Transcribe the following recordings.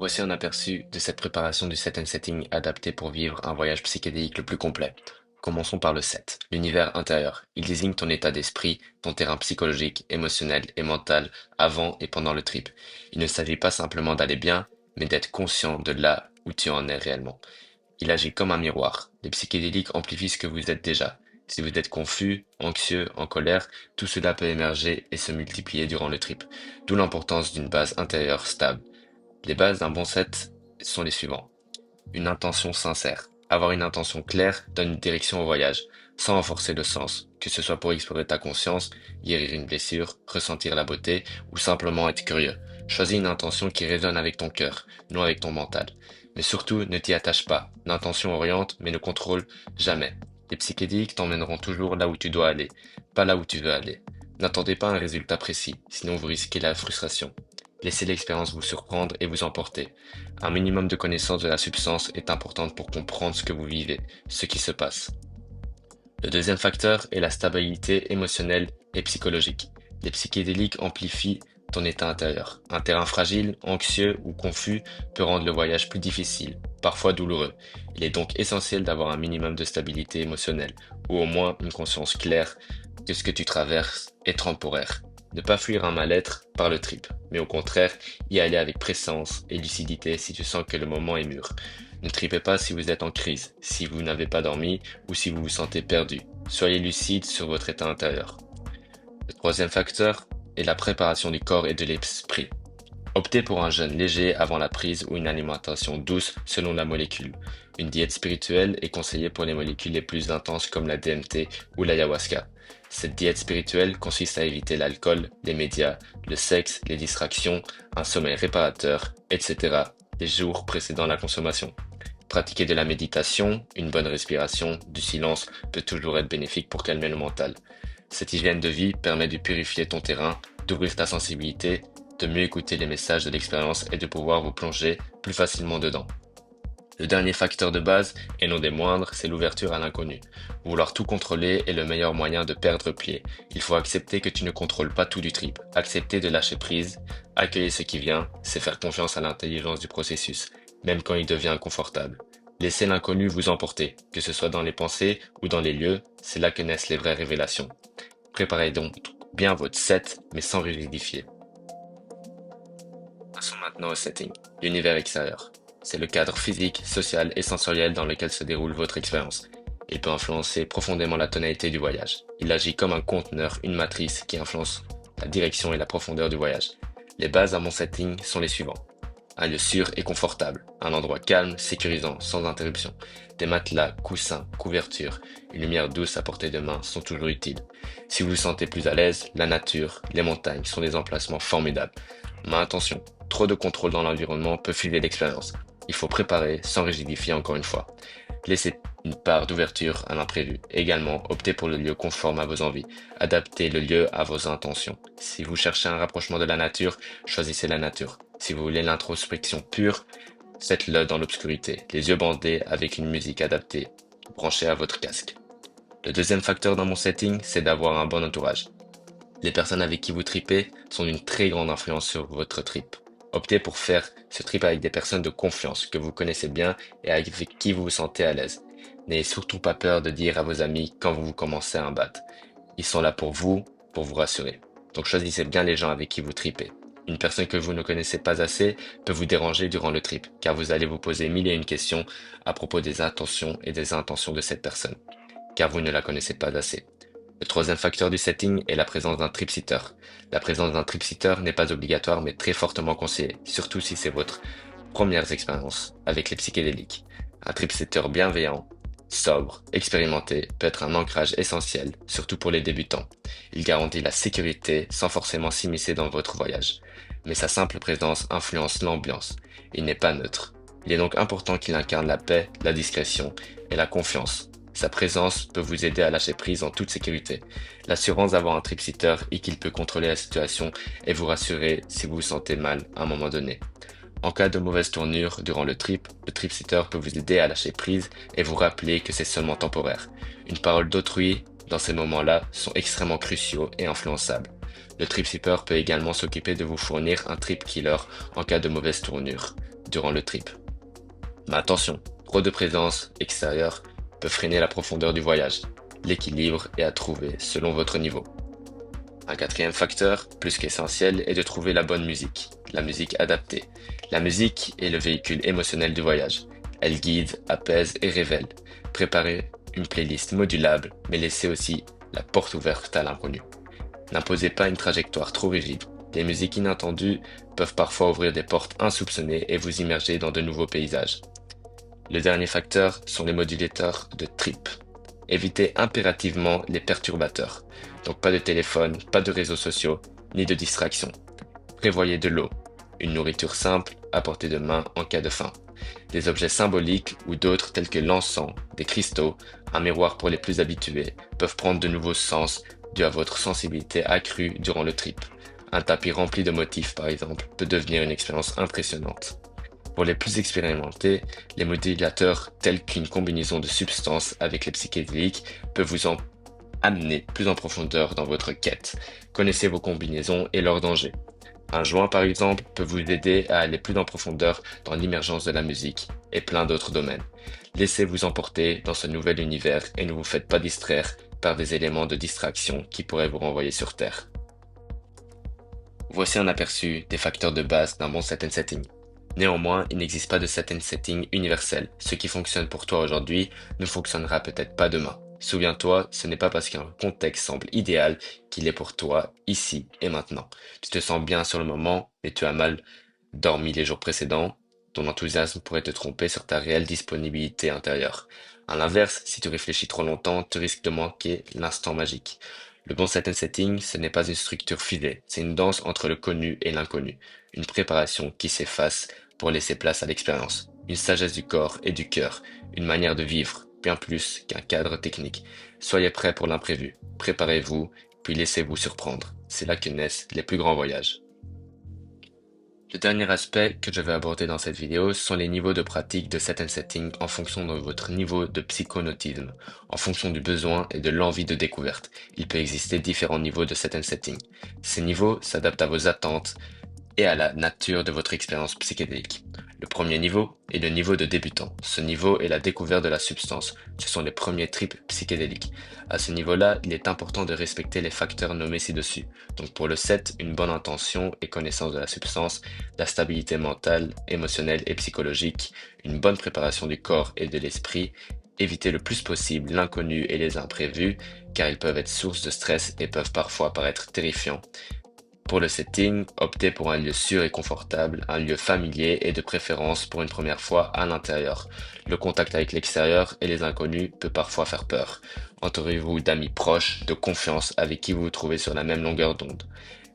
Voici un aperçu de cette préparation du set and setting adapté pour vivre un voyage psychédélique le plus complet. Commençons par le set, l'univers intérieur. Il désigne ton état d'esprit, ton terrain psychologique, émotionnel et mental avant et pendant le trip. Il ne s'agit pas simplement d'aller bien, mais d'être conscient de là où tu en es réellement. Il agit comme un miroir. Les psychédéliques amplifient ce que vous êtes déjà. Si vous êtes confus, anxieux, en colère, tout cela peut émerger et se multiplier durant le trip. D'où l'importance d'une base intérieure stable. Les bases d'un bon set sont les suivants. Une intention sincère. Avoir une intention claire donne une direction au voyage, sans renforcer le sens, que ce soit pour explorer ta conscience, guérir une blessure, ressentir la beauté ou simplement être curieux. Choisis une intention qui résonne avec ton cœur, non avec ton mental. Mais surtout, ne t'y attache pas. L'intention oriente, mais ne contrôle jamais. Les psychédéliques t'emmèneront toujours là où tu dois aller, pas là où tu veux aller. N'attendez pas un résultat précis, sinon vous risquez la frustration. Laissez l'expérience vous surprendre et vous emporter. Un minimum de connaissance de la substance est important pour comprendre ce que vous vivez, ce qui se passe. Le deuxième facteur est la stabilité émotionnelle et psychologique. Les psychédéliques amplifient ton état intérieur. Un terrain fragile, anxieux ou confus peut rendre le voyage plus difficile, parfois douloureux. Il est donc essentiel d'avoir un minimum de stabilité émotionnelle, ou au moins une conscience claire que ce que tu traverses est temporaire. Ne pas fuir un mal-être par le trip, mais au contraire, y aller avec présence et lucidité si tu sens que le moment est mûr. Ne tripez pas si vous êtes en crise, si vous n'avez pas dormi ou si vous vous sentez perdu. Soyez lucide sur votre état intérieur. Le troisième facteur est la préparation du corps et de l'esprit. Optez pour un jeûne léger avant la prise ou une alimentation douce selon la molécule. Une diète spirituelle est conseillée pour les molécules les plus intenses comme la DMT ou l'ayahuasca. Cette diète spirituelle consiste à éviter l'alcool, les médias, le sexe, les distractions, un sommeil réparateur, etc. les jours précédant la consommation. Pratiquer de la méditation, une bonne respiration, du silence peut toujours être bénéfique pour calmer le mental. Cette hygiène de vie permet de purifier ton terrain, d'ouvrir ta sensibilité, de mieux écouter les messages de l'expérience et de pouvoir vous plonger plus facilement dedans. Le dernier facteur de base, et non des moindres, c'est l'ouverture à l'inconnu. Vouloir tout contrôler est le meilleur moyen de perdre pied. Il faut accepter que tu ne contrôles pas tout du trip. Accepter de lâcher prise, accueillir ce qui vient, c'est faire confiance à l'intelligence du processus, même quand il devient inconfortable. Laissez l'inconnu vous emporter, que ce soit dans les pensées ou dans les lieux, c'est là que naissent les vraies révélations. Préparez donc bien votre set, mais sans rigidifier. Passons maintenant au setting, l'univers extérieur. C'est le cadre physique, social et sensoriel dans lequel se déroule votre expérience. Il peut influencer profondément la tonalité du voyage. Il agit comme un conteneur, une matrice qui influence la direction et la profondeur du voyage. Les bases à mon setting sont les suivants. Un lieu sûr et confortable, un endroit calme, sécurisant, sans interruption. Des matelas, coussins, couvertures, une lumière douce à portée de main sont toujours utiles. Si vous vous sentez plus à l'aise, la nature, les montagnes sont des emplacements formidables. Mais attention, trop de contrôle dans l'environnement peut filer l'expérience. Il faut préparer sans rigidifier encore une fois. Laissez une part d'ouverture à l'imprévu. Également, optez pour le lieu conforme à vos envies. Adaptez le lieu à vos intentions. Si vous cherchez un rapprochement de la nature, choisissez la nature. Si vous voulez l'introspection pure, faites-le dans l'obscurité, les yeux bandés avec une musique adaptée, branchez à votre casque. Le deuxième facteur dans mon setting, c'est d'avoir un bon entourage. Les personnes avec qui vous tripez sont d'une très grande influence sur votre trip. Optez pour faire ce trip avec des personnes de confiance que vous connaissez bien et avec qui vous vous sentez à l'aise. N'ayez surtout pas peur de dire à vos amis quand vous commencez à un battre. Ils sont là pour vous rassurer. Donc choisissez bien les gens avec qui vous tripez. Une personne que vous ne connaissez pas assez peut vous déranger durant le trip, car vous allez vous poser mille et une questions à propos des intentions et des intentions de cette personne, car vous ne la connaissez pas assez. Le troisième facteur du setting est la présence d'un trip-sitter. La présence d'un trip-sitter n'est pas obligatoire mais très fortement conseillée, surtout si c'est votre première expérience avec les psychédéliques. Un trip-sitter bienveillant, sobre, expérimenté peut être un ancrage essentiel, surtout pour les débutants. Il garantit la sécurité sans forcément s'immiscer dans votre voyage. Mais sa simple présence influence l'ambiance. Il n'est pas neutre. Il est donc important qu'il incarne la paix, la discrétion et la confiance. Sa présence peut vous aider à lâcher prise en toute sécurité. L'assurance d'avoir un trip-sitter et qu'il peut contrôler la situation et vous rassurer si vous vous sentez mal à un moment donné. En cas de mauvaise tournure durant le trip-sitter peut vous aider à lâcher prise et vous rappeler que c'est seulement temporaire. Une parole d'autrui dans ces moments-là sont extrêmement cruciaux et influençables. Le trip-sitter peut également s'occuper de vous fournir un trip killer en cas de mauvaise tournure. durant le trip. Mais attention, trop de présence extérieure peut freiner la profondeur du voyage. L'équilibre est à trouver selon votre niveau. Un quatrième facteur, plus qu'essentiel, est de trouver la bonne musique, la musique adaptée. La musique est le véhicule émotionnel du voyage. Elle guide, apaise et révèle. Préparez une playlist modulable, mais laissez aussi la porte ouverte à l'inconnu. N'imposez pas une trajectoire trop rigide. Les musiques inattendues peuvent parfois ouvrir des portes insoupçonnées et vous immerger dans de nouveaux paysages. Le dernier facteur sont les modulateurs de trip. Évitez impérativement les perturbateurs. Donc pas de téléphone, pas de réseaux sociaux, ni de distractions. Prévoyez de l'eau, une nourriture simple à portée de main en cas de faim, des objets symboliques ou d'autres tels que l'encens, des cristaux, un miroir pour les plus habitués, peuvent prendre de nouveaux sens dû à votre sensibilité accrue durant le trip. Un tapis rempli de motifs, par exemple, peut devenir une expérience impressionnante. Pour les plus expérimentés, les modulateurs tels qu'une combinaison de substances avec les psychédéliques peuvent vous en amener plus en profondeur dans votre quête. Connaissez vos combinaisons et leurs dangers. Un joint, par exemple, peut vous aider à aller plus en profondeur dans l'immergence de la musique et plein d'autres domaines. Laissez-vous emporter dans ce nouvel univers et ne vous faites pas distraire par des éléments de distraction qui pourraient vous renvoyer sur Terre. Voici un aperçu des facteurs de base d'un bon set and setting. Néanmoins, il n'existe pas de set and setting universel. Ce qui fonctionne pour toi aujourd'hui ne fonctionnera peut-être pas demain. Souviens-toi, ce n'est pas parce qu'un contexte semble idéal qu'il est pour toi ici et maintenant. Tu te sens bien sur le moment, mais tu as mal dormi les jours précédents. Ton enthousiasme pourrait te tromper sur ta réelle disponibilité intérieure. À l'inverse, si tu réfléchis trop longtemps, tu risques de manquer l'instant magique. Le bon set and setting, ce n'est pas une structure figée, c'est une danse entre le connu et l'inconnu, une préparation qui s'efface pour laisser place à l'expérience, une sagesse du corps et du cœur, une manière de vivre, bien plus qu'un cadre technique. Soyez prêts pour l'imprévu, préparez-vous, puis laissez-vous surprendre. C'est là que naissent les plus grands voyages. Le dernier aspect que je vais aborder dans cette vidéo sont les niveaux de pratique de set and setting en fonction de votre niveau de psychonautisme, en fonction du besoin et de l'envie de découverte. Il peut exister différents niveaux de set and setting. Ces niveaux s'adaptent à vos attentes et à la nature de votre expérience psychédélique. Le premier niveau est le niveau de débutant. Ce niveau est la découverte de la substance. Ce sont les premiers trips psychédéliques. À ce niveau-là, il est important de respecter les facteurs nommés ci-dessus. Donc pour le 7, une bonne intention et connaissance de la substance, la stabilité mentale, émotionnelle et psychologique, une bonne préparation du corps et de l'esprit, éviter le plus possible l'inconnu et les imprévus, car ils peuvent être source de stress et peuvent parfois paraître terrifiants. Pour le setting, optez pour un lieu sûr et confortable, un lieu familier et de préférence pour une première fois à l'intérieur. Le contact avec l'extérieur et les inconnus peut parfois faire peur. Entourez-vous d'amis proches, de confiance avec qui vous vous trouvez sur la même longueur d'onde.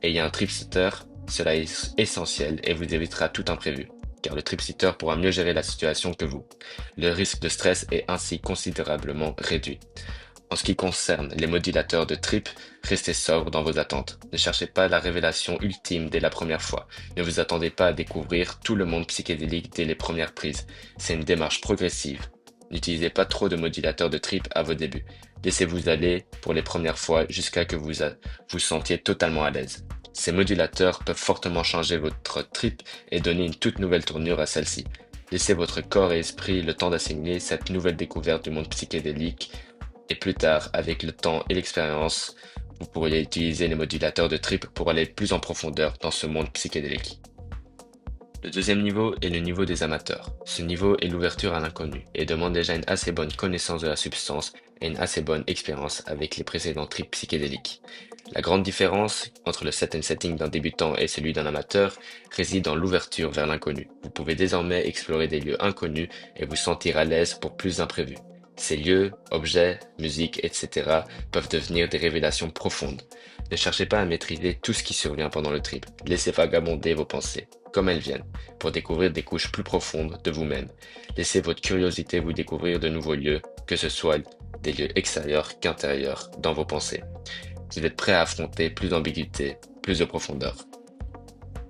Ayez un trip-sitter, cela est essentiel et vous évitera tout imprévu, car le trip-sitter pourra mieux gérer la situation que vous. Le risque de stress est ainsi considérablement réduit. En ce qui concerne les modulateurs de trip, restez sobre dans vos attentes. Ne cherchez pas la révélation ultime dès la première fois. Ne vous attendez pas à découvrir tout le monde psychédélique dès les premières prises. C'est une démarche progressive. N'utilisez pas trop de modulateurs de trip à vos débuts. Laissez-vous aller pour les premières fois jusqu'à que vous sentiez totalement à l'aise. Ces modulateurs peuvent fortement changer votre trip et donner une toute nouvelle tournure à celle-ci. Laissez votre corps et esprit le temps d'assimiler cette nouvelle découverte du monde psychédélique. Et plus tard, avec le temps et l'expérience, vous pourriez utiliser les modulateurs de trip pour aller plus en profondeur dans ce monde psychédélique. Le deuxième niveau est le niveau des amateurs. Ce niveau est l'ouverture à l'inconnu et demande déjà une assez bonne connaissance de la substance et une assez bonne expérience avec les précédents trips psychédéliques. La grande différence entre le set and setting d'un débutant et celui d'un amateur réside dans l'ouverture vers l'inconnu. Vous pouvez désormais explorer des lieux inconnus et vous sentir à l'aise pour plus d'imprévus. Ces lieux, objets, musique, etc. peuvent devenir des révélations profondes. Ne cherchez pas à maîtriser tout ce qui survient pendant le trip. Laissez vagabonder vos pensées, comme elles viennent, pour découvrir des couches plus profondes de vous-même. Laissez votre curiosité vous découvrir de nouveaux lieux, que ce soit des lieux extérieurs qu'intérieurs, dans vos pensées. Vous êtes prêt à affronter plus d'ambiguïté, plus de profondeur.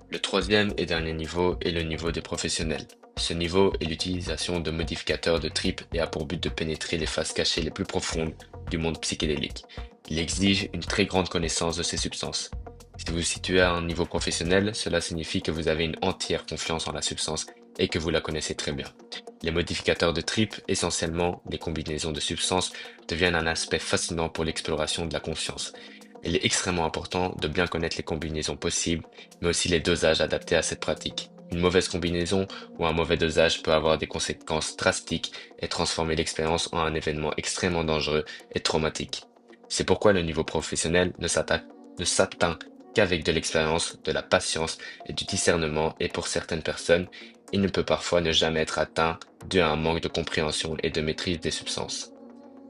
Le troisième et dernier niveau est le niveau des professionnels. Ce niveau est l'utilisation de modificateurs de trip et a pour but de pénétrer les faces cachées les plus profondes du monde psychédélique. Il exige une très grande connaissance de ces substances. Si vous vous situez à un niveau professionnel, cela signifie que vous avez une entière confiance en la substance et que vous la connaissez très bien. Les modificateurs de trip, essentiellement les combinaisons de substances, deviennent un aspect fascinant pour l'exploration de la conscience. Il est extrêmement important de bien connaître les combinaisons possibles, mais aussi les dosages adaptés à cette pratique. Une mauvaise combinaison ou un mauvais dosage peut avoir des conséquences drastiques et transformer l'expérience en un événement extrêmement dangereux et traumatique. C'est pourquoi le niveau professionnel ne s'atteint qu'avec de l'expérience, de la patience et du discernement, et pour certaines personnes, il ne peut parfois ne jamais être atteint dû à un manque de compréhension et de maîtrise des substances.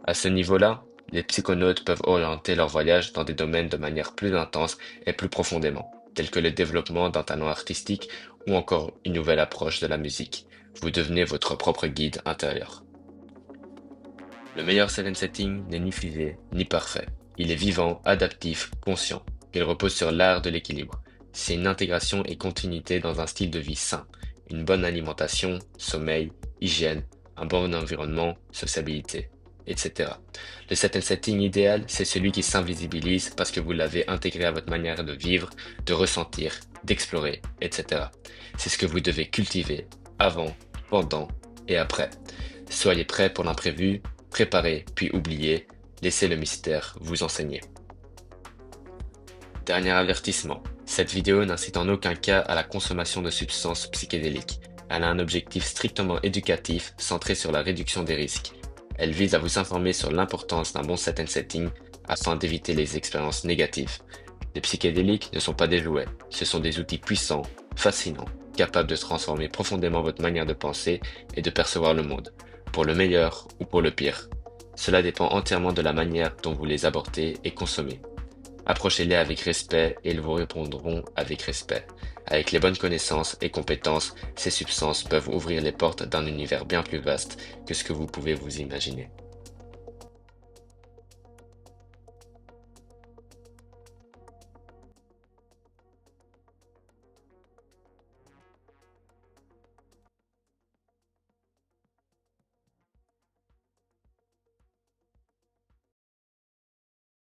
À ce niveau-là, les psychonautes peuvent orienter leur voyage dans des domaines de manière plus intense et plus profondément, tels que le développement d'un talent artistique ou encore une nouvelle approche de la musique. Vous devenez votre propre guide intérieur. Le meilleur seven setting n'est ni figé ni parfait. Il est vivant, adaptif, conscient. Il repose sur l'art de l'équilibre. C'est une intégration et continuité dans un style de vie sain. Une bonne alimentation, sommeil, hygiène, un bon environnement, sociabilité, etc. Le set and setting idéal, c'est celui qui s'invisibilise parce que vous l'avez intégré à votre manière de vivre, de ressentir, d'explorer, etc. C'est ce que vous devez cultiver avant, pendant et après. Soyez prêts pour l'imprévu, préparez puis oubliez, laissez le mystère vous enseigner. Dernier avertissement, cette vidéo n'incite en aucun cas à la consommation de substances psychédéliques. Elle a un objectif strictement éducatif centré sur la réduction des risques. Elle vise à vous informer sur l'importance d'un bon set and setting afin d'éviter les expériences négatives. Les psychédéliques ne sont pas des jouets, ce sont des outils puissants, fascinants, capables de transformer profondément votre manière de penser et de percevoir le monde, pour le meilleur ou pour le pire. Cela dépend entièrement de la manière dont vous les abordez et consommez. Approchez-les avec respect et ils vous répondront avec respect. Avec les bonnes connaissances et compétences, ces substances peuvent ouvrir les portes d'un univers bien plus vaste que ce que vous pouvez vous imaginer.